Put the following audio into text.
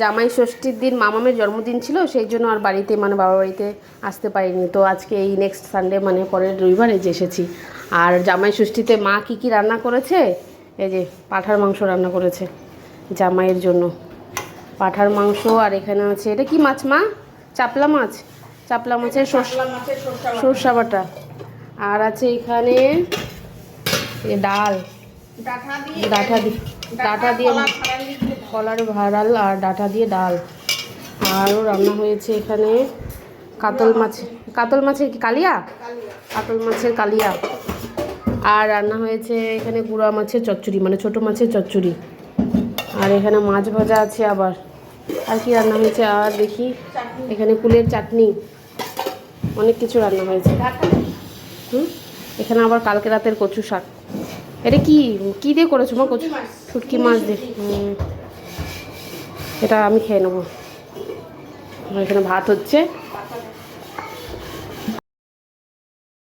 জামাই ষষ্ঠীর দিন মামামের জন্মদিন ছিল, সেই জন্য আর বাড়িতে মানে বাবার বাড়িতে আসতে পারিনি। তো আজকে এই নেক্সট সানডে মানে পরের রবিবারে যে এসেছি। আর জামাই ষষ্ঠীতে মা কী কী রান্না করেছে, এই যে পাঁঠার মাংস রান্না করেছে জামাইয়ের জন্য, পাঁঠার মাংস। আর এখানে আছে এটা কি মাছ মা? চাপলা মাছ, চাপলা মাছের সরষা বাটা। আর আছে এখানে ডাল, ডাঁটা দিয়ে কলার ভাড়াল আর ডাঁটা দিয়ে ডাল। আরও রান্না হয়েছে এখানে কাতল মাছের কি কালিয়া, কাতল মাছের কালিয়া। আর রান্না হয়েছে এখানে গুঁড়া মাছের চচ্চড়ি, মানে ছোটো মাছের চচ্চড়ি। আর এখানে মাছ ভাজা আছে আবার। আর কি রান্না হয়েছে আর দেখি, এখানে কুলের চাটনি, অনেক কিছু রান্না হয়েছে। এখানে আবার কালকে রাতের কচু শাক। এটা কি দিয়ে করেছো মা? কচু শুটকি মাছ দিয়ে। এটা আমি খেয়ে নেবো। এখানে ভাত হচ্ছে,